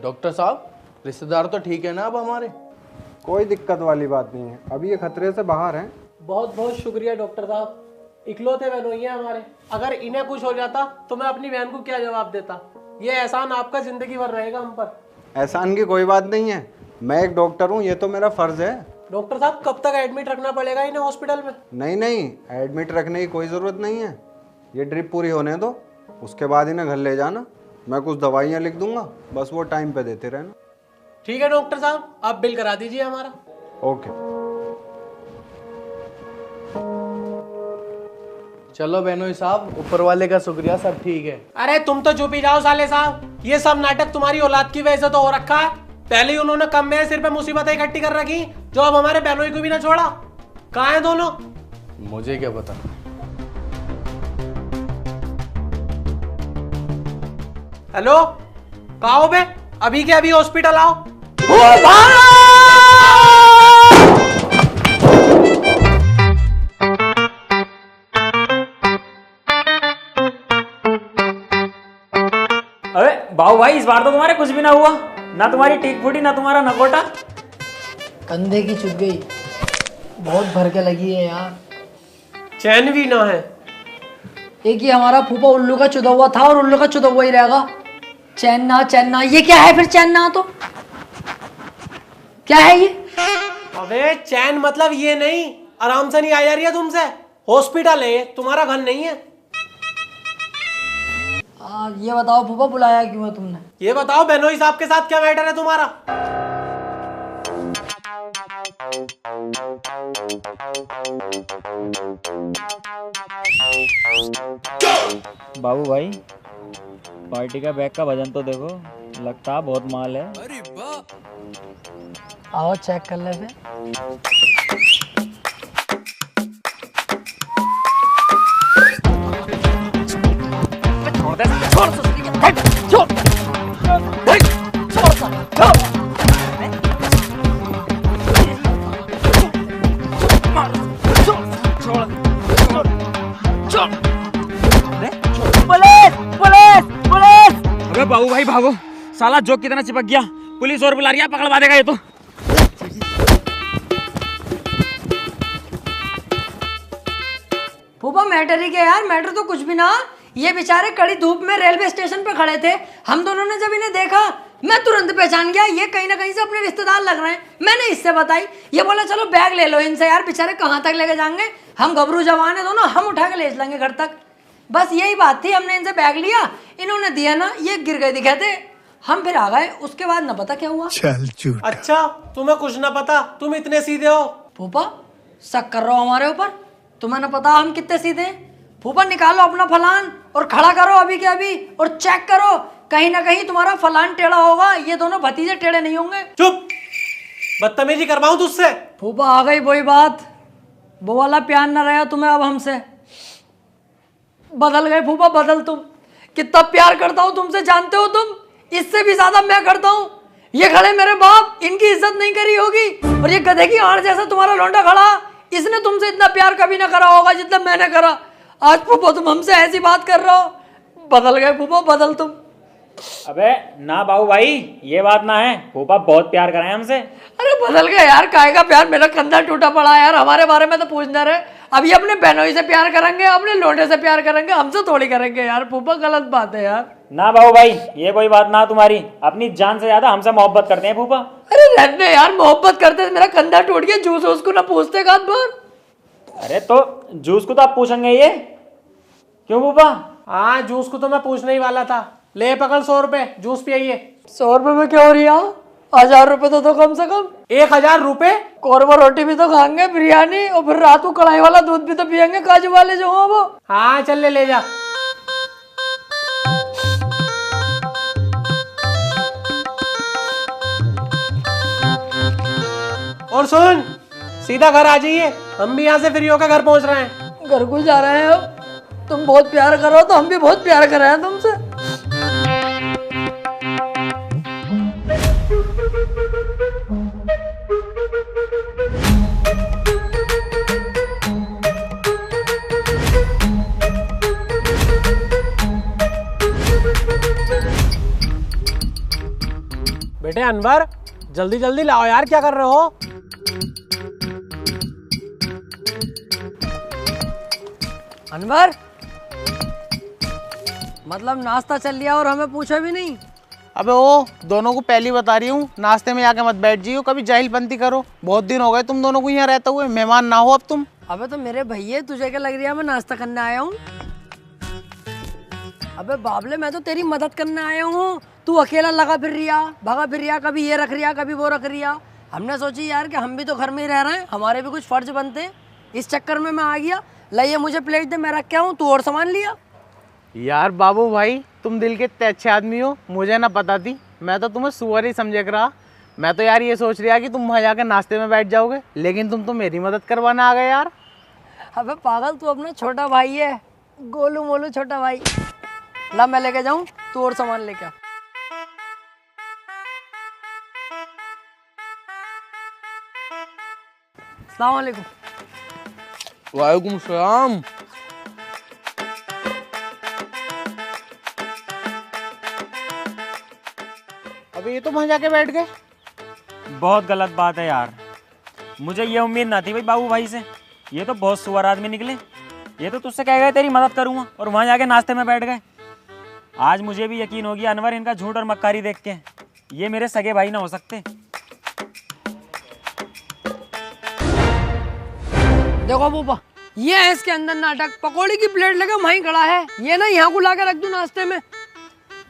Doctor साहब, रिश्तेदार तो ठीक है ना अब हमारे? कोई दिक्कत वाली बात नहीं है, अभी ये खतरे से बाहर हैं। बहुत बहुत शुक्रिया डॉक्टर साहब, इकलौते बहनोई हैं हमारे। अगर इन्हें कुछ हो जाता तो मैं अपनी बहन को क्या जवाब देता। ये एहसान आपका जिंदगी भर रहेगा हम पर। एहसान की कोई बात नहीं है, मैं एक डॉक्टर हूँ, ये तो मेरा फर्ज है। डॉक्टर साहब, कब तक एडमिट रखना पड़ेगा इन्हें हॉस्पिटल में? नहीं, एडमिट रखने की कोई ज़रूरत नहीं है। ये ड्रिप पूरी होने दो, उसके बाद इन्हें घर ले जाना। मैं कुछ दवाइयाँ लिख दूंगा, बस वो टाइम पे देते रहना। ठीक है डॉक्टर साहब, आप बिल करा दीजिए हमारा। ओके। चलो बहनोई साहब, ऊपर वाले का शुक्रिया, सब ठीक है। अरे तुम तो चुप ही जाओ साले साहब, ये सब नाटक तुम्हारी औलाद की वजह से तो हो रखा है। पहले ही उन्होंने कम मेरे सिर पे मुसीबतें इकट्ठी कर रखी, जो अब हमारे बहनोई को भी ना छोड़ा। कहाँ हैं दोनों? मुझे क्या पता। हेलो, कहाँ हो बे? अभी के अभी हॉस्पिटल आओ। अरे बाबू भाई, इस बार तो तुम्हारे कुछ भी ना हुआ, ना तुम्हारी टीक फूटी ना तुम्हारा नकोटा। कंधे की चुभ गई, बहुत भर के लगी है यार। चैन भी ना है। एक ही हमारा फूफा उल्लू का चुदा हुआ था और उल्लू का चुदा हुआ ही रहेगा। चैन ना, ये क्या है फिर? चैन ना तो क्या है ये? अबे चैन मतलब ये नहीं, आराम से नहीं आ जा रही है तुमसे। हॉस्पिटल है, तुम्हारा घर नहीं है। ये बताओ फूफा, बुलाया क्यों है तुमने? ये बताओ बहनोई साहब के साथ क्या मैटर है तुम्हारा? बाबू भाई, पार्टी का बैग का वजन तो देखो, लगता है बहुत माल है। आओ चेक कर ले फिर। अबे बाबू भाई भागो, साला जोक की तरह चिपक गया। पुलिस और बुला रही है, पकड़वा देगा ये तो। फूफा मैटर ही क्या यार, मैटर तो कुछ भी ना। ये बेचारे कड़ी धूप में रेलवे स्टेशन पे खड़े थे। हम दोनों ने जब इन्हें देखा, मैं तुरंत पहचान गया ये कहीं ना कहीं से अपने रिश्तेदार लग रहे हैं। मैंने इससे बताई, ये बोला चलो बैग ले लो इनसे। यार बेचारे कहाँ तक लेके जाएंगे, हम गबरू जवान है दोनों, हम उठा के ले चलेंगे घर तक। बस यही बात थी, हमने इनसे बैग लिया, इन्होंने दिया ना, ये गिर गए दिखे थे, हम फिर आ गए। उसके बाद ना पता क्या हुआ। अच्छा, तुम्हें कुछ ना पता, तुम इतने सीधे हो। फूफा शक कर रहे हो हमारे ऊपर? तुम्हें ना पता हम कितने सीधे हैं? फूफा निकालो अपना फलान और खड़ा करो अभी के अभी, और चेक करो कहीं ना कहीं तुम्हारा फलान टेढ़ा होगा। ये दोनों भतीजे टेढ़े नहीं होंगे। चुप, बदतमीजी करवाऊं तुझसे? फूफा आ गई वही बात, वो वाला प्यार न रहा तुम्हें अब हमसे। बदल गए फूफा, बदल। तुम कितना प्यार करता हूँ तुमसे, जानते हो तुम? इससे भी ज्यादा मैं करता हूँ। ये खड़े मेरे बाप, इनकी इज्जत नहीं करी होगी, और ये गधे की आड़ जैसा तुम्हारा लौंडा खड़ा, इसने तुमसे इतना प्यार कभी ना करा होगा जितना मैंने करा। आज फूफा तुम हमसे ऐसी बात कर रहे हो। बदल गए फूफा, बदल तुम। अबे ना बाबू भाई, ये बात ना है, फूफा बहुत प्यार कर रहे हैं हमसे। अरे बदल गए यार, काहे का प्यार? मेरा कंधा टूटा पड़ा यार, हमारे बारे में तो पूछना रहे। अब ये अपने बहनोई से प्यार करेंगे, अपने लोंडे से प्यार करेंगे, हमसे थोड़ी करेंगे यार। फूफा गलत बात है यार। ना बाबू भाई, ये कोई बात ना तुम्हारी, अपनी जान से ज्यादा हमसे मोहब्बत करते हैं फूफा। अरे रहने यार, मोहब्बत करते मेरा कंधा टूट गया, जूस उसको ना पूछते गात भर। अरे तो जूस को तो आप पूछेंगे ये, क्यों फूफा? हाँ, जूस को तो मैं पूछने ही वाला था। ले पकड़ 100 रुपए, जूस पिए। 100 रुपए में क्या हो रही है? 1000 रुपए तो दो कम से कम। 1000 रुपए? कोरबा रोटी भी तो खाएंगे, बिरयानी, और फिर रात को कढ़ाई वाला दूध भी तो पियेंगे, काजू वाले जो हो वो। हाँ चल ले जा। और सुन, सीधा घर आ जाइए, हम भी यहाँ से फ्री होकर घर पहुँच रहे हैं। घर को जा रहे हैं अब? तुम बहुत प्यार करो तो हम भी बहुत प्यार कर रहे हैं तुमसे। बेटे अनवर, जल्दी जल्दी लाओ यार, क्या कर रहे हो? अनवर, मतलब नाश्ता चल लिया और हमें पूछा भी नहीं। अबे ओ, दोनों को पहली बता रही हूँ, नाश्ते में जाके मत बैठ जियो, कभी जाहिलपंती करो। बहुत दिन हो गए तुम दोनों को यहाँ रहते हुए, मेहमान ना हो अब तुम। अबे तो मेरे भैया, तुझे क्या लग रही है मैं नाश्ता करने आया हूँ? अबे बाबले, मैं तो तेरी मदद करने आया हूँ। तू अकेला लगा फिर रिया, भगा फिर रिया, कभी ये रख रिया, कभी वो रख रिया। हमने सोची यार कि हम भी तो घर में ही रह रहे हैं, हमारे भी कुछ फर्ज बनते हैं। इस चक्कर में मैं आ गया। लाइए मुझे प्लेट दे, मैं रख के आऊँ, तू और सामान लिया। यार बाबू भाई, तुम दिल के इतने अच्छे आदमी हो, मुझे ना पता थी। मैं तो तुम्हें सुअर ही समझे रहा। मैं तो यार ये सोच रहा कि तुम वहाँ जाकर नाश्ते में बैठ जाओगे, लेकिन तुम तो मेरी मदद करवाने आ गए यार। अबे पागल, तू अपना छोटा भाई है, गोलू मोलू छोटा भाई। ला मैं लेके जाऊँ, तू और सामान लेके आ। अस्सलाम वालेकुम। वालेकुम सलाम। अबे ये तो वहाँ जाके बैठ गए। बहुत गलत बात है यार, मुझे ये उम्मीद ना थी भाई बाबू भाई से। ये तो बहुत सुअर आदमी निकले। ये तो तुझसे कह गए तेरी मदद करूंगा और वहाँ जाके नाश्ते में बैठ गए। आज मुझे भी यकीन हो गया अनवर, इनका झूठ और मक्कारी देख के ये मेरे सगे भाई ना हो सकते। देखो बूपा, ये है इसके अंदर नाटक। पकौड़ी की प्लेट लेके वहीं खड़ा है, ये ना यहाँ को लाके रख दूं नाश्ते में।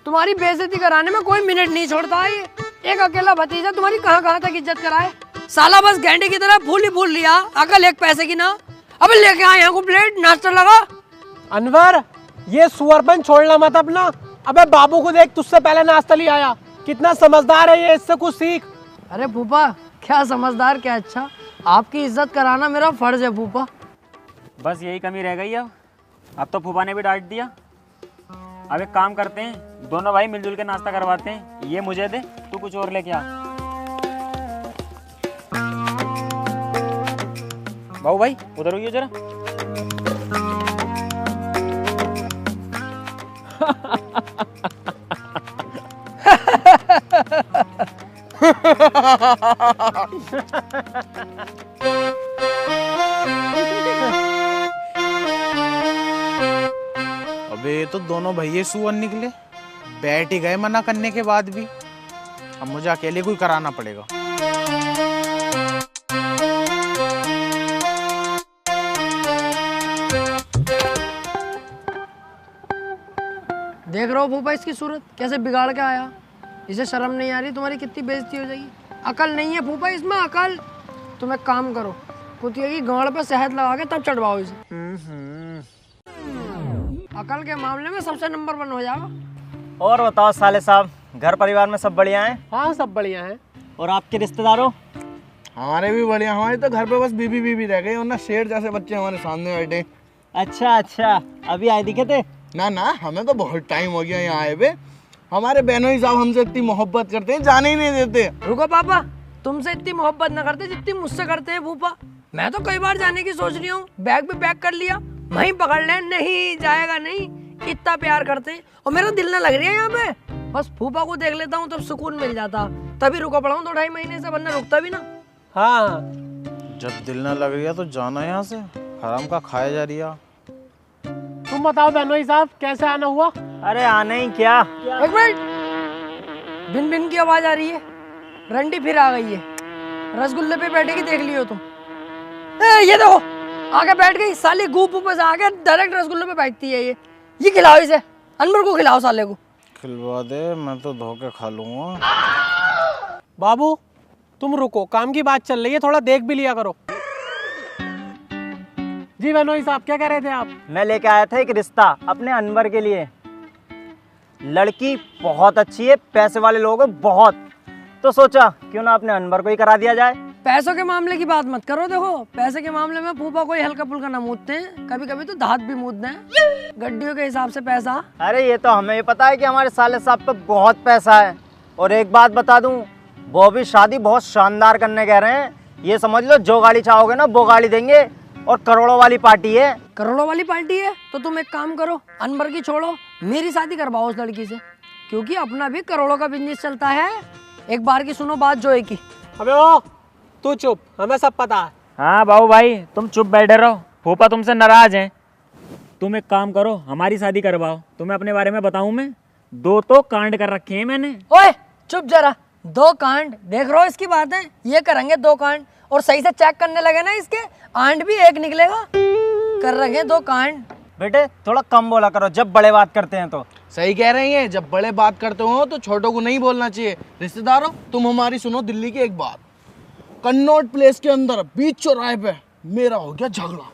तुम्हारी बेइज्जती कराने में कोई मिनट नहीं छोड़ता है ये। एक अकेला भतीजा तुम्हारी कहाँ कहाँ तक इज्जत कराए। साला बस गेंडे की तरह फूल ही फूल लिया, अकल एक पैसे की ना। अबे लेके आ यहाँ को प्लेट, नाश्ता लगा। अनवर, ये सुअरपन छोड़ना मत अपना। अबे बाबू को देख, तुझसे पहले नाश्ता ले आया। कितना समझदार है ये, इससे कुछ सीख। अरे फूफा, क्या समझदार, क्या अच्छा। आपकी इज्जत कराना मेरा फर्ज है फूफा। बस यही कमी रह गई अब तो फूफा ने भी डांट दिया। अब एक काम करते हैं, दोनों भाई मिलजुल के नाश्ता करवाते हैं। ये मुझे दे, तू कुछ और लेके आ। बाबू भाई उधर होइए जरा। अबे ये तो दोनों भैये सुअर निकले, बैठ ही गए मना करने के बाद भी। अब मुझे अकेले को ही कराना पड़ेगा। देख रहे हो फूफा इसकी सूरत कैसे बिगाड़ के आया। इसे शर्म नहीं आ रही? तुम्हारी कितनी बेइज्जती हो जाएगी। अकल नहीं है फूफा इसमें, अकल। तुम एक काम करो, कुतिया की गांड पे शहद लगा के तब चढ़वाओ इसे। अकल के मामले में सबसे नंबर 1 हो जाओ। और बताओ साले साहब, घर परिवार में सब बढ़िया हैं? हाँ, सब बढ़िया है। और आपके रिश्तेदारों? हमारे भी बढ़िया। हमारे तो घर पे बस बीबी बीबी रह गई और ना शेर जैसे बच्चे हमारे सामने बैठे। अच्छा अच्छा, अभी आए दिखे थे? ना ना, हमें तो बहुत टाइम हो गया यहाँ आए हुए। हमारे बहनोई साहब हमसे इतनी मोहब्बत करते हैं, जाने ही नहीं देते। रुको पापा, तुमसे इतनी मोहब्बत न करते जितनी मुझसे करते हैं फूफा। मैं तो कई बार जाने की सोच रही हूँ, बैग भी पैक कर लिया, वहीं पकड़ ले, नहीं जाएगा नहीं। इतना प्यार करते हैं और मेरा दिल ना लग रहा है यहाँ पे। बस फूफा को देख लेता हूँ तब सुकून मिल जाता। तभी रुका पड़ा हूँ 2-2.5 महीने से, वरना रुकता भी ना। हाँ, जब दिल ना लग रहा तो जाना यहाँ से, हराम का खाया जा रहा। तुम बताओ बहनोई साहब, कैसे आना हुआ? अरे आने ही क्या, एक मिनट, बिन बिन की आवाज आ रही है। रंडी फिर आ गई है, रसगुल्ले पे बैठेगी, देख लियो तुम। ये देखो आगे बैठ गई साली, गूप ऊपर से आके डायरेक्ट रसगुल्ले पे बैठती है। ये खिलाओ इसे, अनवर को खिलाओ साले को। खिलवा दे, मैं तो धोखे खा लूंगा। बाबू तुम रुको, काम की बात चल रही है, थोड़ा देख भी लिया करो। जी बहनोई साहब, क्या कह रहे थे आप? मैं लेके आया था एक रिश्ता अपने अनवर के लिए। लड़की बहुत अच्छी है, पैसे वाले लोग हैं बहुत, तो सोचा क्यों ना अपने अनवर को ही करा दिया जाए। पैसों के मामले की बात मत करो। देखो पैसे के मामले में फूफा कोई हल्का फुल्का ना मूदते हैं, कभी कभी तो दांत भी मूदते हैं, गड्डियों के हिसाब से पैसा। अरे ये तो हमें भी पता है कि हमारे साले साहब पे बहुत पैसा है। और एक बात बता दूं, वो भी शादी बहुत शानदार करने कह रहे हैं। ये समझ लो, जो गाड़ी चाहोगे ना वो गाड़ी देंगे, और करोड़ों वाली पार्टी है। करोड़ों वाली पार्टी है तो तुम एक काम करो, अनवर की छोड़ो, मेरी शादी करवाओ उस लड़की से, क्योंकि अपना भी करोड़ों का बिजनेस चलता है। एक बार की सुनो बात जोए की। अबे ओ तू चुप, हमें सब पता है। हाँ बाबू भाई तुम चुप बैठे रहो, फूफा तुमसे नाराज हैं। तुम एक काम करो, हमारी शादी करवाओ। तुम्हें अपने बारे में बताऊं मैं, 2 तो कांड कर रखे हैं मैंने। ओए चुप जरा, 2 कांड देख रहे हो इसकी बात है, ये करेंगे 2 कांड और सही से चेक करने लगे ना इसके आंड भी 1 निकलेगा। कर रहे 2 कांड। बेटे थोड़ा कम बोला करो जब बड़े बात करते हैं तो। सही कह रही हैं, जब बड़े बात करते हो तो छोटों को नहीं बोलना चाहिए। रिश्तेदारों तुम हमारी सुनो दिल्ली की एक बात। कन्नॉट प्लेस के अंदर बीच चौराहे पे मेरा हो गया झगड़ा।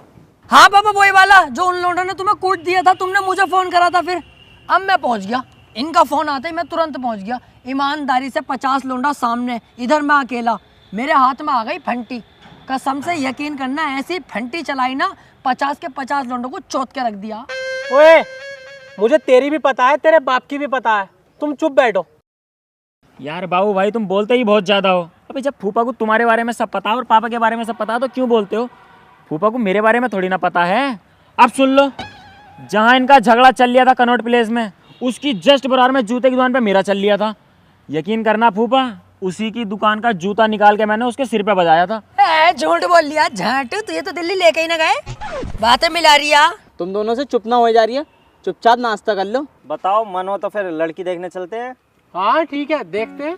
हाँ पापा वही वाला जो उन लोगों ने तुम्हें कूट दिया था, तुमने मुझे फोन करा था। फिर अब मैं पहुंच गया, इनका फोन आते ही मैं तुरंत पहुंच गया। ईमानदारी से 50 लोंडा सामने, इधर मैं अकेला, मेरे हाथ में आ गई फंटी। कसम से यकीन करना, ऐसी फंटी चलाई ना 50 के 50 लोंडों को चोट के रख दिया। ओए मुझे तेरी भी पता है, तेरे बाप की भी पता है, तुम चुप बैठो। यार बाबू भाई तुम बोलते ही बहुत ज्यादा हो। अभी जब फूफा को तुम्हारे बारे में सब पता है और पापा के बारे में सब पता है तो क्यों बोलते हो? फूफा को मेरे बारे में थोड़ी ना पता है। अब सुन लो, जहाँ इनका झगड़ा चल लिया था कनॉट प्लेस में, उसकी जस्ट बराबर में जूते की दुकान पे मेरा चल लिया था। यकीन करना फूफा, उसी की दुकान का जूता निकाल के मैंने उसके सिर पे बजाया था। झूठ बोल लिया झट, तो ये तो दिल्ली लेके ही ना गए, बातें मिला रही है। तुम दोनों से चुप ना हो जा रही है, चुपचाप नाश्ता कर लो। बताओ मन हो तो फिर लड़की देखने चलते हैं। हाँ ठीक है, देखते हैं।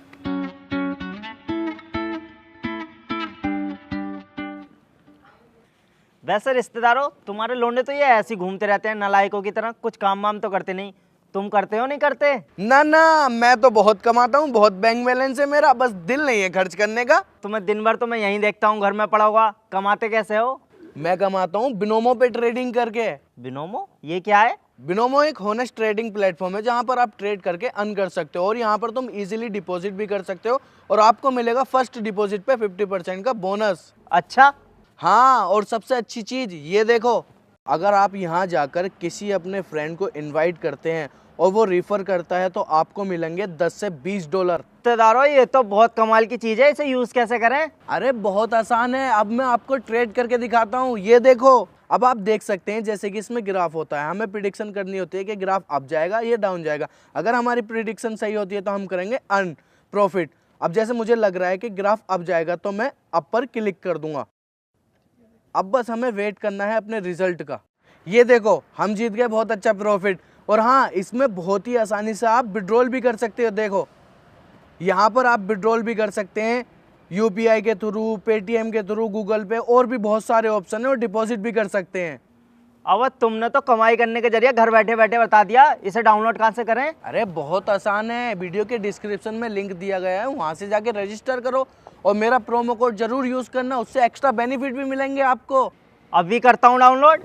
वैसे रिश्तेदारों तुम्हारे लोंडे तो ये ऐसे घूमते रहते हैं नालायकों की तरह, कुछ काम वाम तो करते नहीं। तुम करते हो नहीं करते? ना ना, मैं तो बहुत कमाता हूँ, बहुत बैंक बैलेंस है मेरा, बस दिल नहीं है खर्च करने का। तुम्हें दिन भर तो मैं यहीं देखता हूँ घर में पड़ा होगा, कमाते कैसे हो? मैं कमाता हूँ बिनोमो पे ट्रेडिंग करके। बिनोमो ये क्या है? बिनोमो एक होनेस्ट ट्रेडिंग प्लेटफॉर्म है जहाँ पर आप ट्रेड करके अर्न कर सकते हो और यहाँ पर तुम इजीली डिपॉजिट भी कर सकते हो और आपको मिलेगा फर्स्ट डिपॉजिट पे 50% का बोनस। अच्छा हाँ, और सबसे अच्छी चीज ये देखो, अगर आप यहाँ जाकर किसी अपने फ्रेंड को इनवाइट करते हैं और वो रेफर करता है तो आपको मिलेंगे 10 से 20 डॉलर। रिश्तेदारों ये तो बहुत कमाल की चीज है, इसे यूज कैसे करें? अरे बहुत आसान है, अब मैं आपको ट्रेड करके दिखाता हूँ। ये देखो, अब आप देख सकते हैं जैसे कि इसमें ग्राफ होता है, हमें प्रिडिक्शन करनी होती है कि ग्राफ अप जाएगा ये डाउन जाएगा। अगर हमारी प्रिडिक्शन सही होती है तो हम करेंगे अर्न प्रॉफिट। अब जैसे मुझे लग रहा है कि ग्राफ अप जाएगा तो मैं अप पर क्लिक कर दूंगा। अब बस हमें वेट करना है अपने रिजल्ट का। ये देखो हम जीत गए, बहुत अच्छा प्रॉफिट। और हाँ, इसमें बहुत ही आसानी से आप विड्रॉल भी कर सकते हो। देखो यहाँ पर आप विड्रॉल भी कर सकते हैं यूपीआई के थ्रू, पेटीएम के थ्रू, गूगल पे, और भी बहुत सारे ऑप्शन है, और डिपॉजिट भी कर सकते हैं। अब तुमने तो कमाई करने के जरिए घर बैठे बैठे बता दिया, इसे डाउनलोड कहाँ से करें? अरे बहुत आसान है, वीडियो के डिस्क्रिप्शन में लिंक दिया गया है, वहाँ से जाके रजिस्टर करो और मेरा प्रोमो कोड जरूर यूज़ करना, उससे एक्स्ट्रा बेनिफिट भी मिलेंगे आपको। अभी करता हूँ डाउनलोड।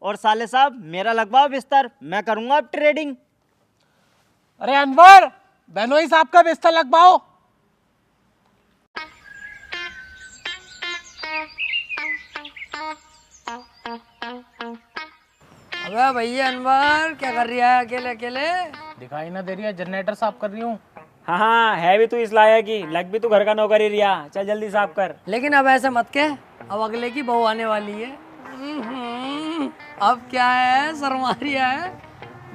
और साले साहब मेरा लगवाओ बिस्तर, मैं करूँगा अब ट्रेडिंग। अरे अनवर, बहनोई साहब का बिस्तर लगवाओ। अबे भैया अनवर क्या कर रही है अकेले अकेले? दिखाई ना दे रही है, जनरेटर साफ कर रही हूँ। हाँ हाँ, है भी तू इस लायक ही, लग भी तू घर का नौकर ही रिया। चल जल्दी साफ कर। लेकिन अब ऐसे मत कह, अब अगले की बहू आने वाली है। अब क्या है, शर्मा रही है?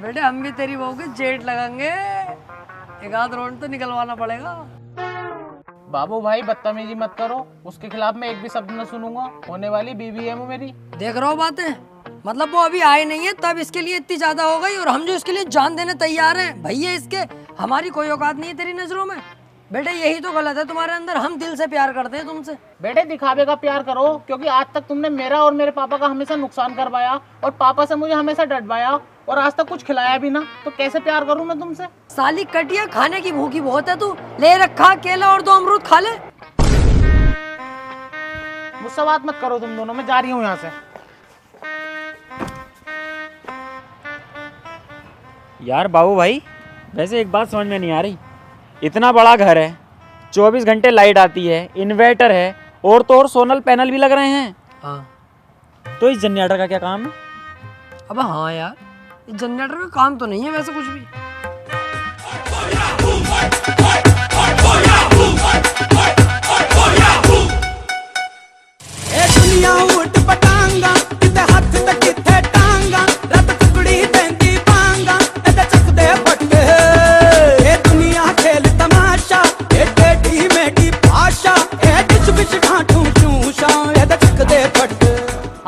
बेटे हम भी तेरी बहू के जेट लगाएंगे, एक आध रोड तो निकलवाना पड़ेगा। बाबू भाई बदतमीजी मत करो, उसके खिलाफ मैं एक भी शब्द न सुनूंगा। होने वाली बीवी है वो मेरी। देख रहे हो बातें, मतलब वो अभी आई नहीं है तब इसके लिए इतनी ज्यादा हो गई, और हम जो इसके लिए जान देने तैयार हैं भैया इसके, हमारी कोई औकात नहीं है तेरी नजरों में। बेटे यही तो गलत है तुम्हारे अंदर, हम दिल से प्यार करते हैं तुमसे। बेटे दिखावे का प्यार करो, क्योंकि आज तक तुमने मेरा और मेरे पापा का हमेशा नुकसान करवाया और पापा से मुझे हमेशा डटवाया और आज तक कुछ खिलाया भी ना, तो कैसे प्यार करूं मैं तुमसे? साली कटिया, खाने की भूखी बहुत है तू, ले रखा केला और 2 अमरूद खा ले। मुझसे बात मत करो तुम दोनों, मैं जा रही हूँ यहाँ से। यार बाबू भाई, वैसे एक बात समझ में नहीं आ रही, इतना बड़ा घर है, 24 घंटे लाइट आती है, इन्वर्टर है, और तो और सोलर पैनल भी लग रहे हैं। हाँ तो इस जनरेटर का क्या काम है? अब हाँ यार, इस जनरेटर का काम तो नहीं है वैसे कुछ भी। दुनिया उठ पटांगा, किते हाथ ते किथे टांगा, रत टुकड़ी देंदी पांगा, एदे चकदे फटके। ए दुनिया खेल तमाशा,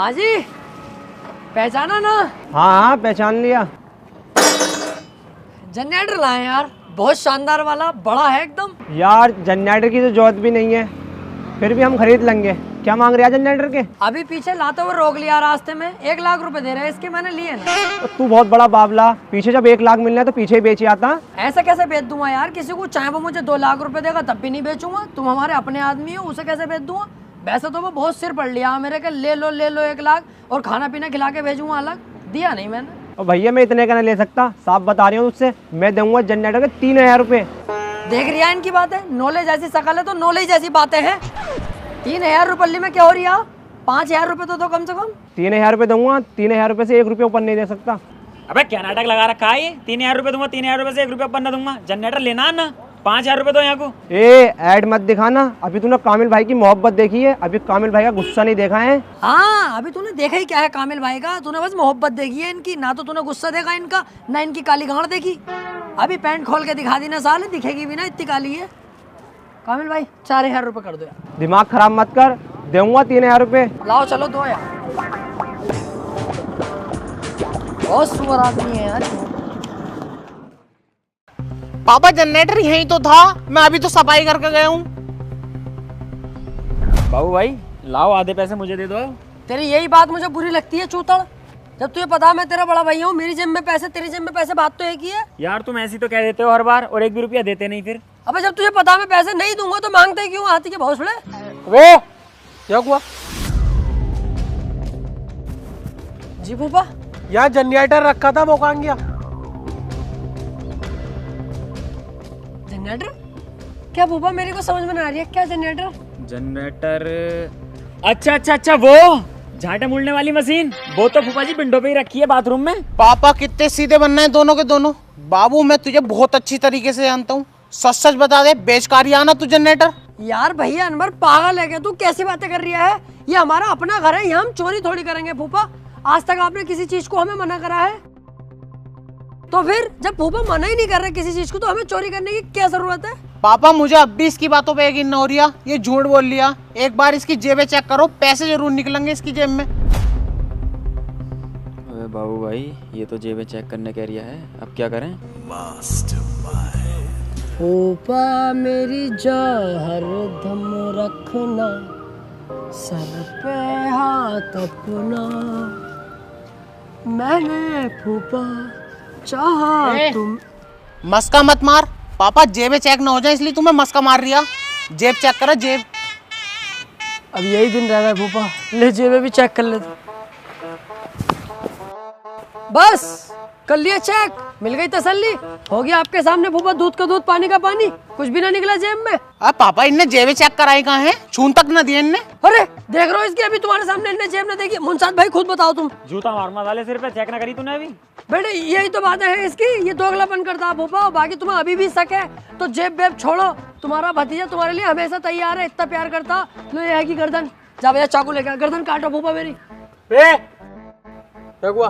हाँ जी, पहचाना ना? हाँ हाँ पहचान लिया। जनरेटर लाए यार, बहुत शानदार वाला, बड़ा है एकदम। यार जनरेटर की तो जरूरत भी नहीं है, फिर भी हम खरीद लेंगे। क्या मांग रहे हैं जनरेटर के? अभी पीछे लाते हुए रोक लिया रास्ते में, 1 लाख रुपए दे रहे हैं इसके, मैंने लिए ना। तो तू बहुत बड़ा बावला, पीछे जब 1 लाख मिलना है तो पीछे ही बेची आता। ऐसा कैसे बेच दूंगा यार किसी को? चाहे वो मुझे 2 लाख रुपए देगा तब भी नहीं बेचूंगा। तुम हमारे अपने आदमी हो, उसे कैसे बेच दूंगा? वैसे तो वो बहुत सिर पड़ लिया मेरे के, ले लो 1 लाख और खाना पीना खिला के भेजूंगा अलग। दिया नहीं मैंने। और भैया मैं इतने का नहीं ले सकता, साफ बता रही हूँ तुझसे। मैं दूंगा जनरेटर के 3000 रुपये। देख रिया इनकी बातें, नॉलेज ऐसी शकल है तो नॉलेज जैसी बातें हैं। 3000 रुपये में क्या हो रही है? 5000 रुपये तो कम से कम। 3000 रुपये दूंगा, 3000 रुपये से 1 रुपये ऊपर नहीं दे सकता। अबे क्या नाटक लगा रखा है ये? 3000 रुपये दूंगा, 3000 रुपये से 1 रुपये ऊपर न दूंगा। जनरेटर लेना ना, 5000 रुपये दो यहाँ को। ऐड मत दिखाना, अभी तूने कामिल भाई की मोहब्बत देखी है, अभी कामिल भाई का गुस्सा नहीं देखा है। हाँ, अभी तूने देखा ही क्या है कामिल भाई का? तूने बस मोहब्बत देखी है इनकी, ना तो तूने गुस्सा देखा इनका, ना इनकी काली गांड देखी। अभी पैंट खोल के दिखा दी ना साले, दिखेगी भी ना, इतनी काली है। कामिल भाई 4000 रुपये कर दो यार। दिमाग खराब मत कर, दूंगा 3000 रुपये। लाओ चलो दो यार। बहुत सुअर आदमी है यार। पापा जनरेटर यहीं तो था, मैं अभी तो सफाई करके गया हूँ। बाबू भाई लाओ, आधे पैसे मुझे दे दो। तेरी यही बात मुझे बुरी लगती है चूतड़। जब तुझे पता है मैं तेरा बड़ा भैया हूँ, मेरी जेब में पैसे तेरी जेब में पैसे, बात तो एक ही है। यार तुम ऐसी तो कह देते हो हर बार, और 1 भी रुपया देते नहीं फिर। अबे जब तुझे पता मैं पैसे नहीं दूंगा तो मांगते क्यों? हाथी के भौसले। वे क्या हुआ? जी फूफा, यहाँ जनरेटर रखा था, वो कहाँ गया? जनरेटर? क्या फूफा मेरे को समझ में ना आ रही है, क्या जनरेटर? जनरेटर, अच्छा वो झाटे मुड़ने वाली मशीन, वो तो फूफा जी विंडो पे ही रखी है बाथरूम में। पापा कितने सीधे बनना है दोनों के दोनों। बाबू मैं तुझे बहुत अच्छी तरीके से जानता हूँ, सच सच बता दे, बेचकारी आना तू जनरेटर। यार भैया अनवर पागल है क्या तू? कैसी बातें कर रहा है? ये हमारा अपना घर है, यहाँ हम चोरी थोड़ी करेंगे फूफा। आज तक आपने किसी चीज को हमें मना करा है? तो फिर जब फूफा मना ही नहीं कर रहे किसी चीज को, तो हमें चोरी करने की क्या जरूरत है? पापा मुझे अब भी इसकी बातों पे यकीन न हो रहा, ये झूठ बोल लिया। एक बार इसकी जेबें चेक करो, पैसे जरूर निकलेंगे इसकी जेब में। अरे बाबू भाई ये तो जेबें चेक करने कह रहा है, अब क्या करें? फूफा मेरी जान हरदम रखना, सर पे हाथ अपना, मैंने फूफा चाहा तुम। मस्का मत मार पापा, जेबें चेक ना हो जाए इसलिए तुम्हें मस्का मार रिया। जेब चेक करो जेब। अब यही दिन रह गए फूफा, ले जेबें भी चेक कर लेते। बस कर लिया चेक, मिल गई तसल्ली, हो गया आपके सामने फूफा, दूध का दूध पानी का पानी, कुछ भी ना निकला जेब में। अब पापा इनने जेबें चेक कराई कहाँ हैं? छून तक न दिए इनने। अरे देख रहे हो इसकी, अभी तुम्हारे सामने इनने जेब न देखी। मुंसाद भाई खुद बताओ तुम। जूता मार मसाले सिर पे, चेक ना करी तूने अभी? बेटे यही तो बात है इसकी, ये दोगलापन करता है फूफा। बाकी तुम्हें अभी भी शक है तो जेब बेब छोड़ो, तुम्हारा भतीजा तुम्हारे लिए हमेशा तैयार है, इतना प्यार करता। लो ये है की गर्दन, जा भैया चाकू लेकर गर्दन काटो फूफा मेरी। क्या हुआ?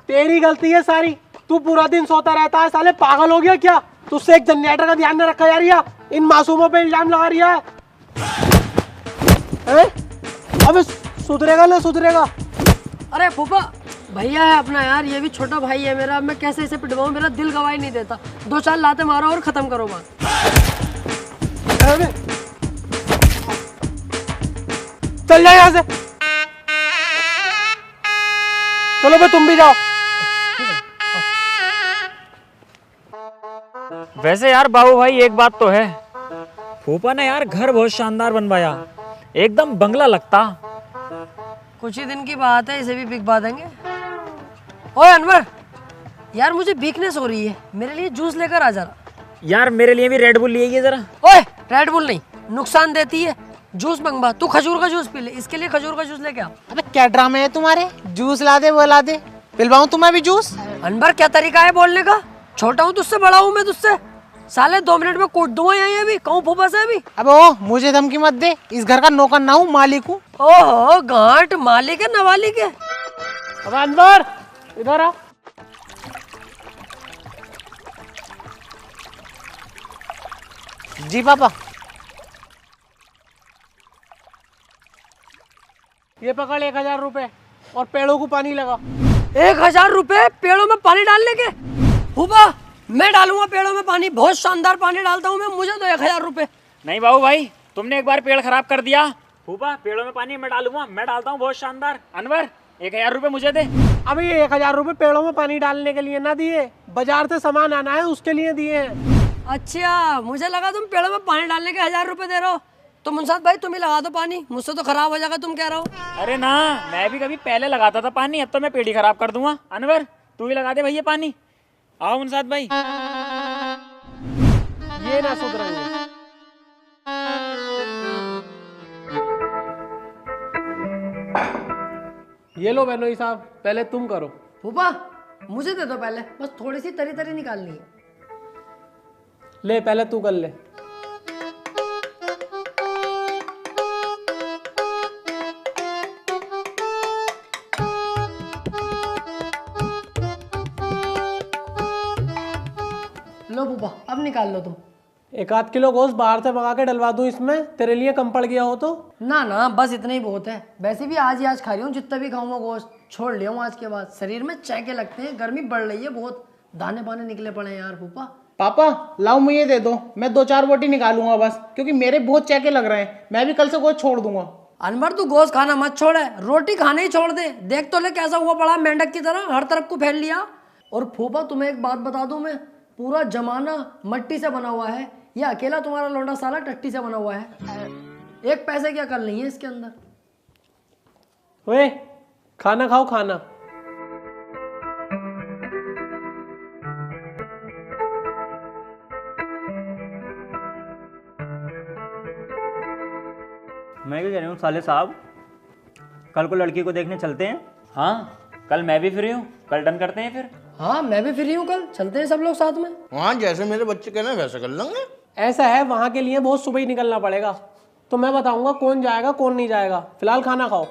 तेरी गलती है सारी, तू पूरा दिन सोता रहता है, साले पागल हो गया क्या? तुझसे एक जनरेटर का ध्यान न रखा जा रहा, इन मासूमों पे इल्जाम लगा रहा है। अबे सुधरेगा ना सुधरेगा? अरे फूफा भैया है अपना यार, ये भी छोटा भाई है मेरा, मैं कैसे इसे पिटवाऊं? मेरा दिल गवाही नहीं देता। 2-4 लाते मारो और खत्म करो बात। चल जाए यहाँ से, चलो भाई तुम भी जाओ। वैसे यार बाबू भाई एक बात तो है, फूफा ने यार घर बहुत शानदार बनवाया, एकदम बंगला लगता। कुछ ही दिन की बात है, इसे भी बिकवा देंगे। ओए अनवर यार मुझे वीकनेस हो रही है, मेरे लिए जूस लेकर आ जरा। यार मेरे लिए भी रेड बुल लिए जरा। ओए रेड बुल नहीं, नुकसान देती है। जूस मंगवा, तू खजूर का जूस पी ले, इसके लिए खजूर का जूस लेके आ। अबे क्या ड्रामे है तुम्हारे? जूस ला दे वो ला दे, पिलवाऊं तुम्हें भी जूस? अनवर क्या तरीका है बोलने का? छोटा हूँ तुझसे, बड़ा हूँ मैं तुझसे, साले 2 मिनट में कूट दूंगा यहीं अभी। कहूँ फूफा से अभी? अबे ओ मुझे धमकी मत दे, इस घर का नौकर ना हूँ, मालिक हूँ। ओहो गांठ, मालिक है नवालिक है। अब अंदर इधर आ। जी पापा। ये पकड़ 1000 रुपए और पेड़ों को पानी लगा। 1000 रुपए पेड़ों में पानी डालने के? फूफा मैं डालूंगा पेड़ों में पानी, बहुत शानदार पानी डालता हूँ मैं, मुझे तो 1000 रुपए। नहीं बाबू भाई, तुमने एक बार पेड़ खराब कर दिया। फूफा पेड़ों में पानी मैं डालूंगा, मैं डालता हूँ बहुत शानदार। अनवर 1000 रुपए मुझे दे। अभी ये 1000 रुपए पेड़ों में पानी डालने के लिए ना दिए, बाजार से सामान आना है उसके लिए दिए हैं। अच्छा मुझे लगा तुम पेड़ों में पानी डालने के 1000 रुपए दे रहे हो। तो मुंसाद भाई तुम ही लगा दो पानी, मुझसे तो खराब हो जाएगा तुम कह रहे हो। अरे ना, मैं भी कभी पहले लगाता था पानी, अब तो मैं पेड़ ही खराब कर दूंगा। अनवर तू ही लगा दे भैया पानी। आओ मुंसाद भाई। ये ना सुधरेंगे। ये लो बेनोई साहब, पहले तुम करो। फूफा मुझे दे दो पहले, बस थोड़ी सी तरी तरी निकालनी है। ले पहले तू कर ले। लो फूफा अब निकाल लो तुम। 1 आध किलो गोश्त बाहर से मंगा के डलवा दूं इसमें, तेरे लिए कम पड़ गया हो तो? ना ना बस इतना ही बहुत है, वैसे भी आज ही आज खा रही हूँ, जितना भी खाऊंगा गोश्त छोड़ लिया हूँ आज के बाद। शरीर में चैके लगते हैं, गर्मी बढ़ रही है बहुत, दाने बाने निकले पड़े हैं यार। फूफा पापा लाओ मुझे दे दो, मैं 2-4 बोटी निकालूंगा बस, क्योंकि मेरे बहुत चेके लग रहे हैं। मैं भी कल से गोश्त छोड़ दूंगा। अनवर तू गोश्त खाना मत छोड़े, रोटी खाना ही छोड़ दे। देख तो ले कैसा हुआ पड़ा मेंढक की तरह, हर तरफ को फैल लिया। और फूफा तुम्हें एक बात बता दूं मैं, पूरा जमाना मट्टी से बना हुआ है, ये अकेला तुम्हारा लौंडा साला टट्टी से बना हुआ है। 1 पैसे की अकल नहीं है इसके अंदर। ओए खाना खाओ खाना। मैं क्या कह रहा हूँ साले साहब, कल को लड़की को देखने चलते हैं? हाँ कल मैं भी फ्री हूँ, कल डन करते हैं फिर। हाँ मैं भी फ्री हूँ, कल चलते हैं सब लोग साथ में। हाँ जैसे मेरे बच्चे कहना है वैसे कर लेंगे। ऐसा है वहां के लिए बहुत सुबह ही निकलना पड़ेगा, तो मैं बताऊंगा कौन जाएगा कौन नहीं जाएगा। फिलहाल खाना खाओ।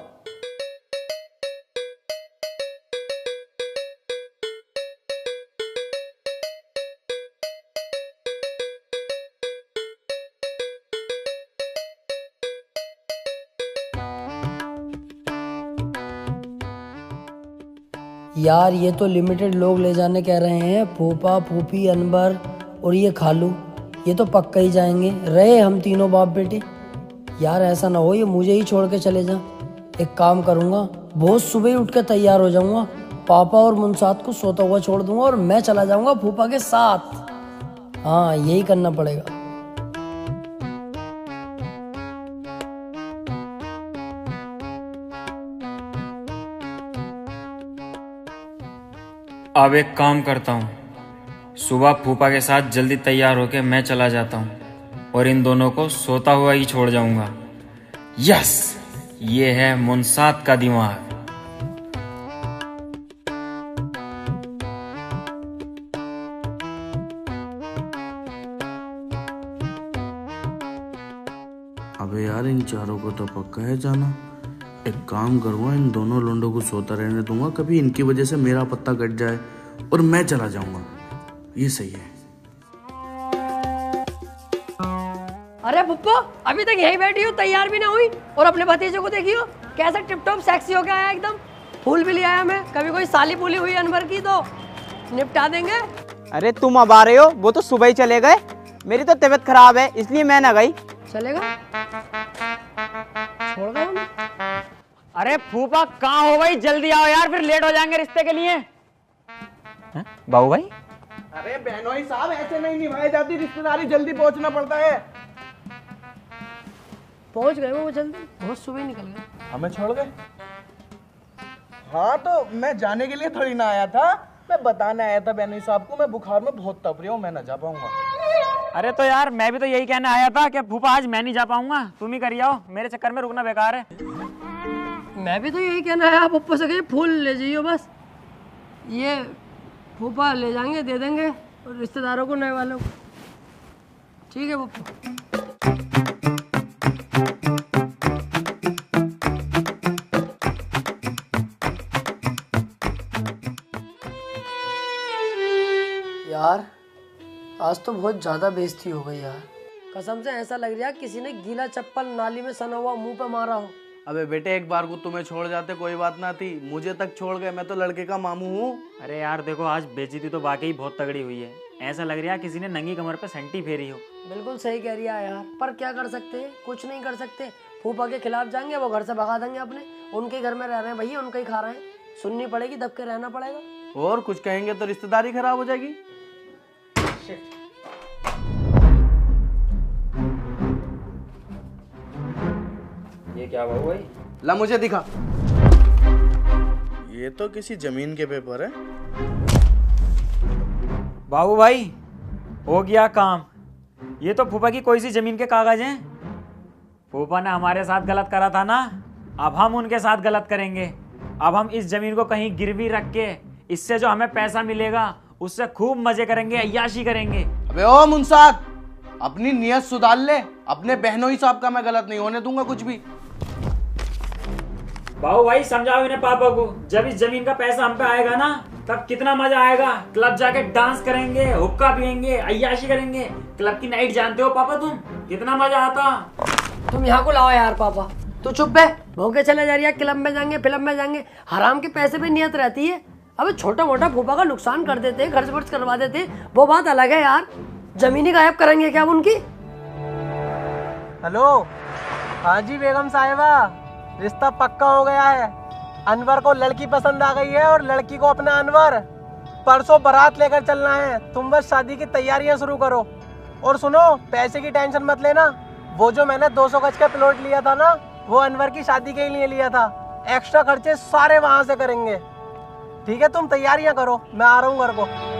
यार ये तो लिमिटेड लोग ले जाने कह रहे हैं, फूफा फूफी अनवर और ये खालू, ये तो पक्का ही जाएंगे। रहे हम तीनों बाप बेटे। यार ऐसा ना हो ये मुझे ही छोड़ के चले जा। एक काम करूंगा, बहुत सुबह ही उठ के तैयार हो जाऊंगा, पापा और मुनसाद को सोता हुआ छोड़ दूंगा और मैं चला जाऊंगा फूफा के साथ। हाँ यही करना पड़ेगा। अब एक काम करता हूँ, सुबह फूफा के साथ जल्दी तैयार होके मैं चला जाता हूँ और इन दोनों को सोता हुआ ही छोड़ जाऊंगा। यस, ये है मुनसाद का दिमाग। अबे यार इन चारों को तो पक्का है जाना। एक काम करूँगा, इन दोनों लोंडों को सोता रहने दूंगा, कभी इनकी वजह से मेरा पत्ता कट जाए और मैं चला जाऊंगा। ये सही है। अरे पुप्पो अभी तक यही बैठी हो, तैयार भी ना हुई, और अपने भतीजे को देखियो कैसा टिप टॉप सेक्सी होके आया एकदम। फूल भी ले आया मैं, कभी कोई साली पुली हुई अनवर की तो निपटा देंगे। अरे तुम अब आ रहे हो, वो तो सुबह ही चले गए। मेरी तो तबीयत खराब है इसलिए मैं ना गई। चलेगा छोड़ दो हमें। अरे फूफा कहाँ हो भाई, जल्दी आओ यार, फिर लेट हो जाएंगे रिश्ते के लिए। बाबू भाई अरे बहनोई साहब ऐसे नहीं निभाई जाती रिश्तेदारी, जल्दी पहुंचना पड़ता है। पहुंच गए वो जल्दी, बहुत सुबह ही निकल गए। हमें छोड़ गए? हाँ तो मैं जाने के लिए थोड़ी ना आया था, मैं बताने आया था बहनोई साहब को मैं बुखार में बहुत तप रही हूँ, मैं ना जा पाऊंगा। अरे तो यार मैं भी तो यही कहने आया था कि फूफा आज मैं नहीं जा पाऊंगा, तुम ही करिए आओ, मेरे चक्कर में रुकना बेकार है। मैं भी तो यही कहना है, आप ऊपर से कहिए फूल ले जाइए बस, ये फूफा ले जाएंगे दे देंगे और रिश्तेदारों को नए वालों को। ठीक है पप्पा। यार आज तो बहुत ज्यादा बेइज्जती हो गई यार, कसम से ऐसा लग रहा है किसी ने गीला चप्पल नाली में सना हुआ मुंह पे मारा हो। अबे बेटे, एक बार को तुम्हें छोड़ जाते कोई बात ना थी, मुझे तक छोड़ गए। मैं तो लड़के का मामू हूँ। अरे यार देखो, आज बेइज्जती तो वाकई बहुत तगड़ी हुई है। ऐसा लग रहा है किसी ने नंगी कमर पे सेंटी फेरी हो। बिल्कुल सही कह रही है यार, पर क्या कर सकते हैं, कुछ नहीं कर सकते। फूफा के खिलाफ जाएंगे, वो घर से भगा देंगे अपने। उनके घर में रह रहे हैं भैया, उनका ही खा रहे हैं, सुननी पड़ेगी, दब के रहना पड़ेगा। और कुछ कहेंगे तो रिश्तेदारी खराब हो जाएगी। ये क्या बाबू भाई? ला मुझे दिखा। ये तो किसी जमीन के पेपर है। बाबू भाई, हो गया काम। ये तो फूफा की कोई सी जमीन के कागज हैं। फूफा ने हमारे साथ गलत करा था ना, अब हम उनके साथ गलत करेंगे। अब हम इस जमीन को कहीं गिरवी रख के इससे जो हमें पैसा मिलेगा उससे खूब मजे करेंगे, अय्याशी करेंगे। अबे ओ मुंसाद, अपनी नियत सुधार ले। अपने बहनों ही साहब का मैं गलत नहीं होने दूंगा कुछ भी। बाबू भाई समझाओ इन्हें पापा को, जब इस जमीन का पैसा हम पे आएगा ना, तब कितना मजा आएगा। क्लब जाके डांस करेंगे, हुक्का पियेंगे, अय्याशी करेंगे। क्लब की नाइट जानते हो पापा तुम, कितना मजा आता। तुम यहाँ को लाओ यार पापा, तू चुप है, भौंके चले जा रही है। क्लब में जाएंगे, फिल्म में जाएंगे, हराम के पैसे पे नियत रहती है। अबे छोटा मोटा फूफा का नुकसान कर देते, खर्च वर्च करवा देते, वो बात अलग है यार। जमीनी गायब करेंगे क्या उनकी? हेलो, हाँ जी बेगम साहिबा, रिश्ता पक्का हो गया है। अनवर को लड़की पसंद आ गई है और लड़की को अपना अनवर। परसों बारात लेकर चलना है, तुम बस शादी की तैयारियां शुरू करो। और सुनो, पैसे की टेंशन मत लेना, वो जो मैंने 200 गज का प्लॉट लिया था ना, वो अनवर की शादी के लिए लिया था। एक्स्ट्रा खर्चे सारे वहां से करेंगे, ठीक है? तुम तैयारियां करो, मैं आ रहा हूँ घर को।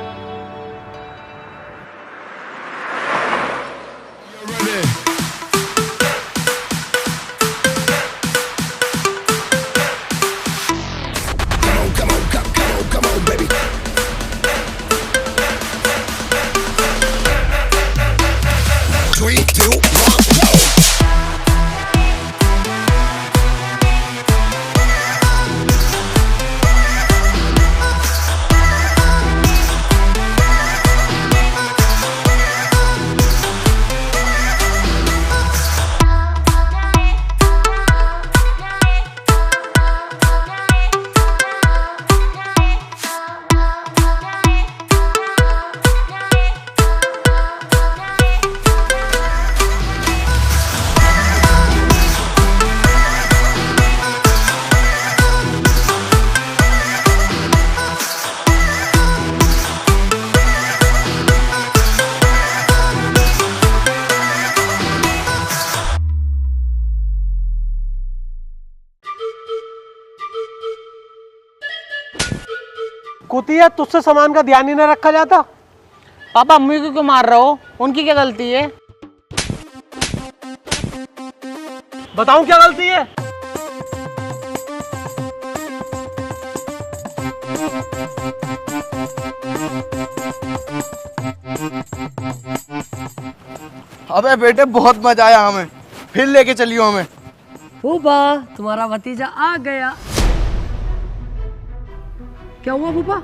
कुतिया, तुझसे सामान का ध्यान ही न रखा जाता। पापा अम्मी को क्यों मार रहे हो, उनकी क्या गलती है? बताऊं क्या गलती है? अबे बेटे, बहुत मजा आया हमें, फिर लेके चलियो हमें। फूफा, तुम्हारा भतीजा आ गया। क्या हुआ फूफा,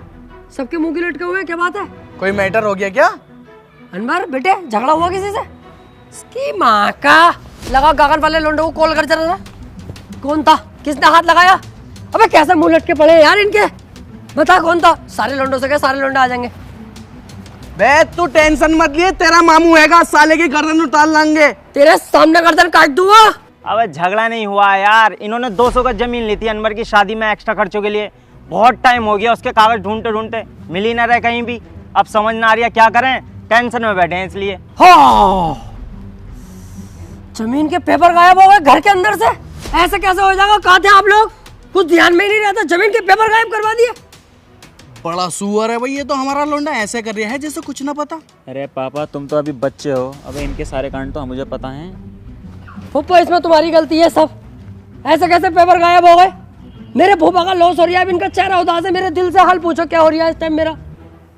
सबके मुंह की लटके हुए, क्या बात है? कोई मैटर हो गया क्या? अनवर बेटे, झगड़ा हुआ किसी से? इसकी माँ का लगा, गगन वाले लोंडे को कॉल कर जरा। कौन था, किसने हाथ लगाया? अबे कैसे मुंह लटके पड़े हैं यार इनके, बता कौन था? सारे लोंडों से क्या, सारे लोंडे आ जाएंगे। बे तू टेंशन मत लिए, तेरा मामू हैगा, साले की गर्दन उतार लाएंगे। तेरे सामने गर्दन काट दूंगा। अब झगड़ा नहीं हुआ यार, इन्होंने 200 गज जमीन ली थी अनवर की शादी में एक्स्ट्रा खर्चों के लिए। बहुत टाइम हो गया उसके कागज ढूंढते ढूंढते, मिल ही ना रहे कहीं भी। अब समझ ना आ रही है क्या करें, टेंशन में बैठे हैं इसलिए। हाँ, जमीन के पेपर गायब हो गए घर के अंदर से, ऐसे कैसे हो जाएगा? कहाँ थे आप लोग? कुछ ध्यान में ही नहीं रहता, जमीन के पेपर गायब करवा दिए। बड़ा सुअर है भाई ये तो, हमारा लोंडा ऐसे कर रहा है जैसे कुछ ना पता। अरे पापा, तुम तो अभी बच्चे हो, अबे इनके सारे कांड तो मुझे पता है। फूफा, इसमें तुम्हारी गलती है सब। ऐसे कैसे पेपर गायब हो गए? मेरे फूफा का लॉस हो रहा है, अब इनका चेहरा उदास है। मेरे दिल से हाल पूछो क्या हो रहा है इस टाइम मेरा।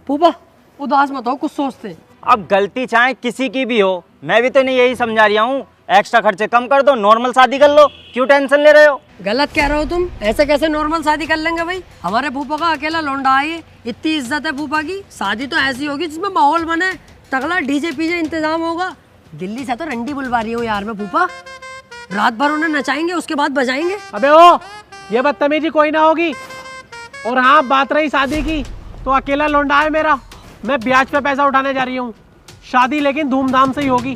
फूफा उदास मत हो, कुछ सोचते। अब गलती चाहे किसी की भी हो, मैं भी तो इन्हें यही समझा रहा हूँ, एक्स्ट्रा खर्चे कम कर दो, नॉर्मल शादी कर लो, क्यों टेंशन ले रहे हो? गलत कह रहे हो तुम, ऐसे कैसे नॉर्मल शादी कर लेंगे भाई? हमारे फूफा का अकेला लौंडा है, इतनी इज्जत है फूफा की। शादी तो ऐसी होगी जिसमें माहौल बने, तगड़ा डीजे पीजे इंतजाम होगा। दिल्ली से तो रंडी बुलवा रही हूँ यार मैं फूफा, रात भर उन्हें नचाएंगे, उसके बाद बजाएंगे। अबे ओ, ये बदतमीजी कोई ना होगी। और हाँ, बात रही शादी की, तो अकेला लौंडा है मेरा, मैं ब्याज पे पैसा उठाने जा रही हूँ। शादी लेकिन धूमधाम से ही होगी।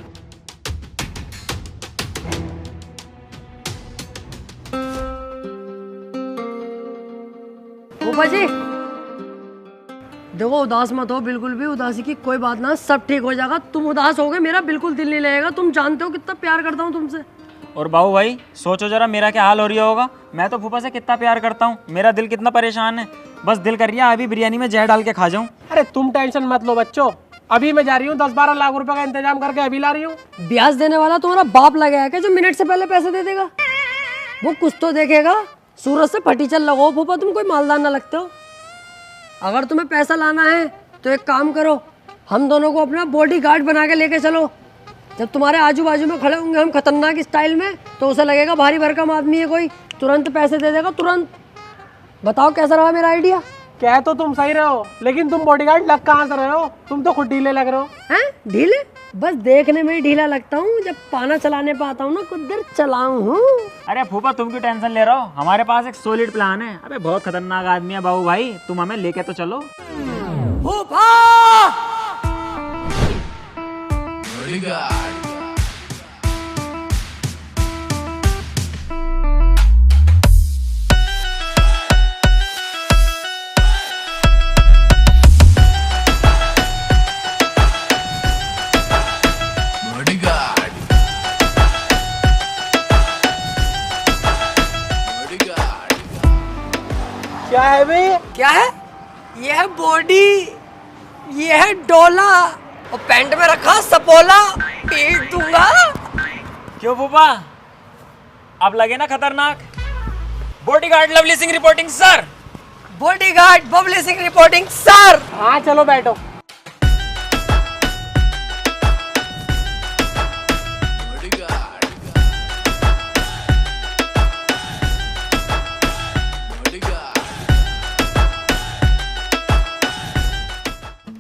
फूफा जी देखो, उदास मत हो, बिल्कुल भी उदासी की कोई बात ना, सब ठीक हो जाएगा। तुम उदास हो गए, मेरा बिल्कुल दिल नहीं लगेगा। तुम जानते हो कितना प्यार करता हूँ तुमसे। और बाबू भाई सोचो जरा मेरा क्या हाल हो रही होगा। मैं तो फूफा से कितना प्यार करता हूँ, मेरा दिल कितना परेशान है। बस दिल कर रहा है अभी बिरयानी में जहर डाल के खा जाऊँ। अरे तुम टेंशन मत लो बच्चों, अभी मैं जा रही हूँ, 10-12 लाख रुपए का इंतजाम करके अभी ला रही हूँ। ब्याज देने वाला तुम्हारा बाप लगा है क्या, जो मिनट से पहले पैसे दे देगा? वो कुछ तो देखेगा। सूरज से फटी चल लगाओ फूफा, तुम कोई मालदार ना लगते हो। अगर तुम्हें पैसा लाना है तो एक काम करो, हम दोनों को अपना बॉडी गार्ड बना के लेके चलो। जब तुम्हारे आजू बाजू में खड़े होंगे हम खतरनाक स्टाइल में, तो उसे लगेगा भारी भरकम आदमी है कोई, तुरंत पैसे दे देगा तुरंत। बताओ कैसा रहा मेरा आइडिया? कह तो तुम सही रहे हो, लेकिन तुम बॉडीगार्ड लग कहाँ से रहे हो? तुम तो खुद ढीले लग रहे हो। हैं ढीले? बस देखने में ही ढीला लगता हूँ, जब पाना चलाने पे आता हूँ ना कुछ देर चलाऊं हूँ। अरे फूफा तुम क्यों टेंशन ले रहे हो, हमारे पास एक सॉलिड प्लान है। अबे बहुत खतरनाक आदमी है बाबू भाई, तुम हमें लेके तो चलो। फूफा क्या है भाई? क्या है? ये है बॉडी, ये है डोला, और पैंट में रखा सपोला। पीट दूंगा। क्यों फूफा, अब लगे ना खतरनाक? Bodyguard lovely Singh reporting sir. Bodyguard Babli Singh reporting sir. हाँ चलो बैठो।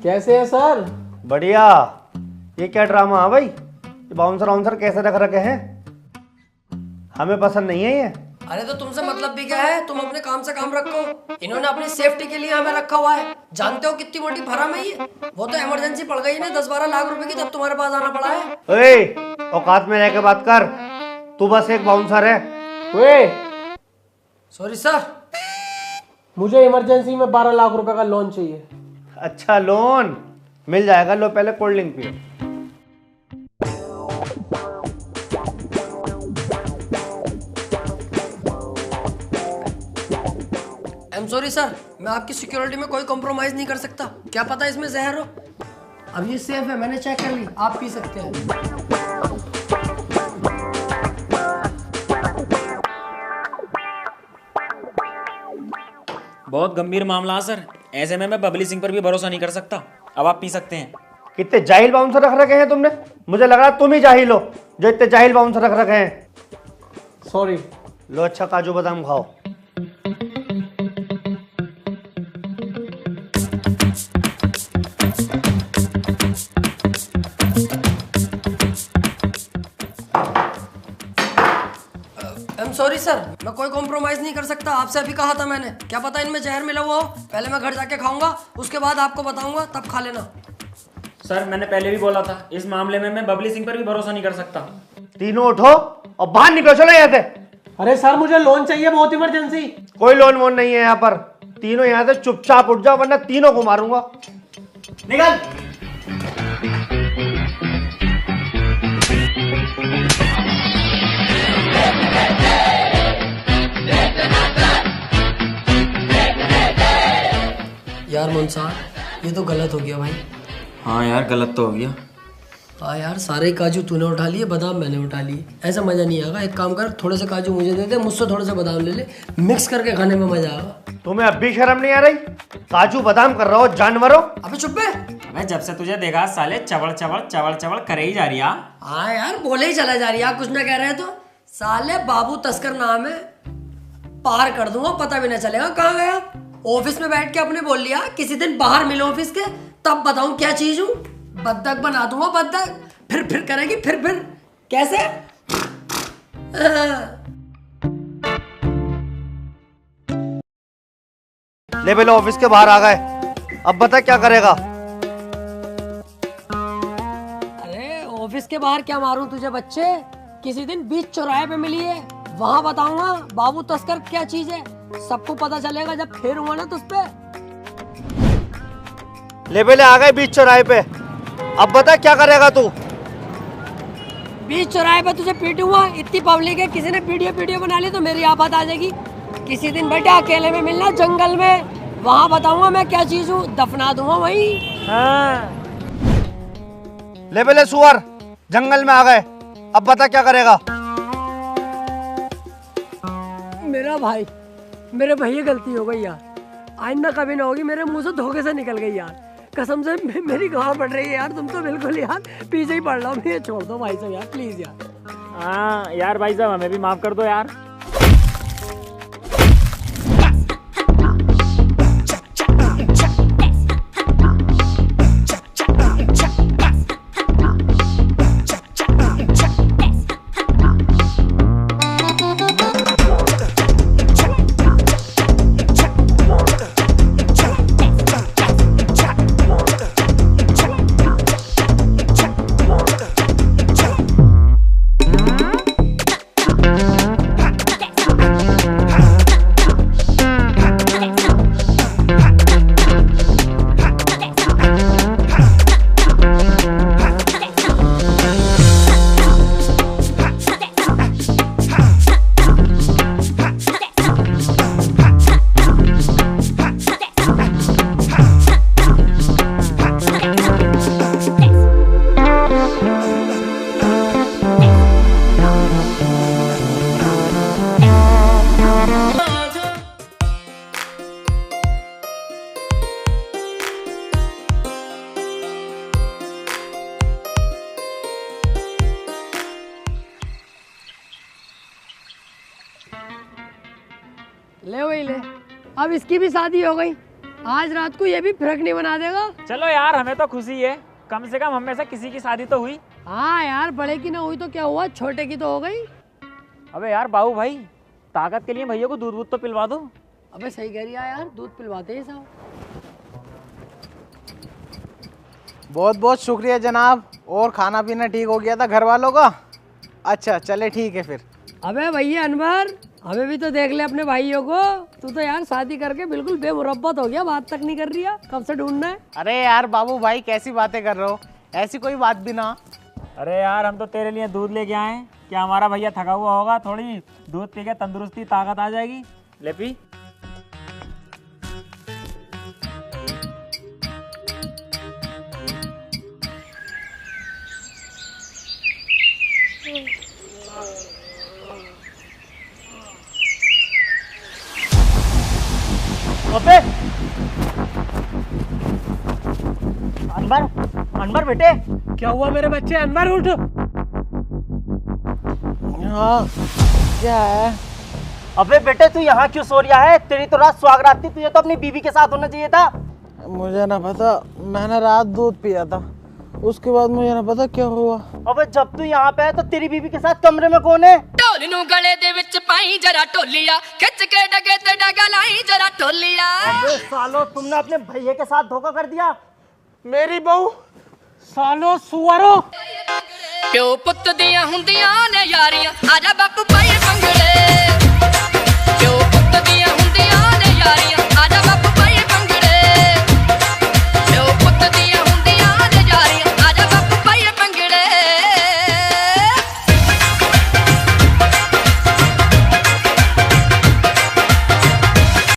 कैसे है सर? बढ़िया। ये क्या ड्रामा है भाई? ये बाउंसर वाउंसर कैसे रख रखे हैं? हमें पसंद नहीं है ये। अरे तो तुमसे मतलब भी क्या है? तुम अपने काम से काम रखो। इन्होंने अपनी सेफ्टी के लिए हमें रखा हुआ है। जानते हो कितनी मोटी भरम है ये? वो तो इमरजेंसी पड़ गई ना 10-12 लाख रुपए की, तब तुम्हारे पास आना पड़ा है। ओए, औकात में रह के बात कर, तू बस एक बाउंसर है। वे सॉरी सर, मुझे इमरजेंसी में 12 लाख रुपए का लोन चाहिए। अच्छा लोन मिल जाएगा, लो पहले कोल्ड ड्रिंक पियो। आई एम सॉरी सर, मैं आपकी सिक्योरिटी में कोई कॉम्प्रोमाइज नहीं कर सकता। क्या पता इसमें जहर हो। अब ये सेफ है, मैंने चेक कर ली, आप पी सकते हैं। बहुत गंभीर मामला है सर, ऐसे में मैं बबली सिंह पर भी भरोसा नहीं कर सकता। अब आप पी सकते हैं। कितने जाहिल बाउंसर रख रखे हैं तुमने? मुझे लग रहा है तुम ही जाहिल हो जो इतने जाहिल बाउंसर रख रखे हैं। सॉरी। लो अच्छा काजू बादाम खाओ। सॉरी सर, मैं कोई कॉम्प्रोमाइज नहीं कर सकता। आपसे अभी कहा था मैंने, क्या पता इनमें जहर मिला हुआ हो। पहले मैं घर जाके खाऊंगा, उसके बाद आपको बताऊंगा, तब खा लेना। सर मैंने पहले भी बोला था, इस मामले में मैं बबली सिंह पर भी भरोसा नहीं कर सकता। तीनों उठो और बाहर निकलो, चलो यहाँ से। अरे सर मुझे लोन चाहिए, बहुत इमरजेंसी। कोई लोन वोन नहीं है यहाँ पर। तीनों यहाँ से चुपचाप उठ जाओ, वरना तीनों को मारूंगा। निकल। यार मुंसार, ये तो गलत हो गया भाई। हाँ यार गलत तो हो गया। हाँ यार, सारे काजू तूने उठा लिए, बादाम मैंने उठा लिए, ऐसा मजा नहीं आएगा। एक काम कर, थोड़े से काजू मुझे दे दे, मुझसे थोड़े से बादाम ले ले, मिक्स करके खाने में मजा आएगा। तुम्हें अब भी शर्म नहीं आ रही? काजू बादाम कर रहा हो जानवरों। अबे चुप बे। अबे जब से तुझे देखा साले चवड़ चवड़ चवड़ चवड़ करे ही जा रही है। हाँ यार, बोले ही चला जा रही है, कुछ ना कह रहे हैं तो। साले बाबू तस्कर नाम है, पार कर दूंगा, पता भी ना चलेगा कहाँ गया। ऑफिस में बैठ के अपने बोल लिया किसी दिन बाहर मिलो ऑफिस के, तब बताऊं क्या चीज हूँ। बद्दक बना दूंगा, बद्दक फिर करेगी, फिर कैसे? ले बेलो ऑफिस के बाहर आ गए, अब बता क्या करेगा। अरे ऑफिस के बाहर क्या मारूं तुझे बच्चे, किसी दिन बीच चौराहे पे मिली है, वहां बताऊंगा बाबू तस्कर क्या चीज है। सबको पता चलेगा जब फेर हुआ ना तुझ पे। ले बेले आ गए बीच चौराहे पे, अब बता क्या करेगा तू। बीच चौराहे पे तुझे पीटूंगा, इतनी पब्लिक है, किसी ने वीडियो बना ली तो मेरी आफत आ जाएगी। किसी दिन बेटा अकेले में मिलना जंगल में, वहां बताऊंगा मैं क्या चीज हूँ, दफना दूंगा वहीं। हाँ। ले बेले सुअर, जंगल में आ गए, अब बता क्या करेगा। मेरा भाई, मेरे भैया गलती हो गई यार, आइंदा कभी ना होगी, मेरे मुंह से धोखे से निकल गई यार, कसम से मेरी गाँव पड़ रही है यार, तुम तो बिल्कुल यार पीछे ही पड़ रहा हूँ, मुझे छोड़ दो भाई साहब यार, प्लीज यार। हाँ यार भाई साहब, हमें भी माफ कर दो यार। ले वही ले, अब इसकी भी शादी हो गई, आज रात को ये भी फिरक नहीं बना देगा। चलो यार, हमें तो खुशी है, कम से कम हम में से किसी की शादी तो हुई। हाँ यार, बड़े की ना हुई तो क्या हुआ, छोटे की तो हो गई। अबे यार बाबू भाई, ताकत के लिए भैया को दूध तो पिलवा दो। अबे सही कह रही है यार, दूध पिलवाते ही साहब। बहुत बहुत शुक्रिया जनाब, और खाना पीना ठीक हो गया था घर वालों का। अच्छा चले ठीक है फिर। अबे भैया अनवर, हमें भी तो देख ले अपने भाइयों को, तू तो यार शादी करके बिल्कुल बेमुरब्बत हो गया, बात तक नहीं कर रही है, कब से ढूंढना है। अरे यार बाबू भाई कैसी बातें कर रहे हो, ऐसी कोई बात भी ना। अरे यार, हम तो तेरे लिए दूध लेके आए हैं, क्या हमारा भैया थका हुआ होगा, थोड़ी दूध पी के तंदुरुस्ती ताकत आ जाएगी। ले पी। अबे अनवर, अनवर बेटे, क्या हुआ मेरे बच्चे, अनवर उठ। हाँ क्या है। अबे बेटे तू यहाँ क्यों सो रहा है, तेरी तो रात सुहागरात थी, तुझे तो अपनी बीवी के साथ होना चाहिए था। मुझे ना पता, मैंने रात दूध पिया था, उसके बाद मुझे ना पता क्या हुआ। अबे जब तू यहाँ पे है तो तेरी बीवी के साथ कमरे में कौन है। ढोल नू गले दे विच पाई जरा ढोलिया, खिच के डगे ते डगा लाई जरा ढोलिया। अबे सालो, तुमने अपने भैया के साथ धोखा कर दिया। मेरी बहू, सालो सुअरो। प्यो पुत दियां हुंदियां ने यारियां, आजा बापू पाए पंगड़े। प्यो पुत दियां हुंदियां ने यारियां,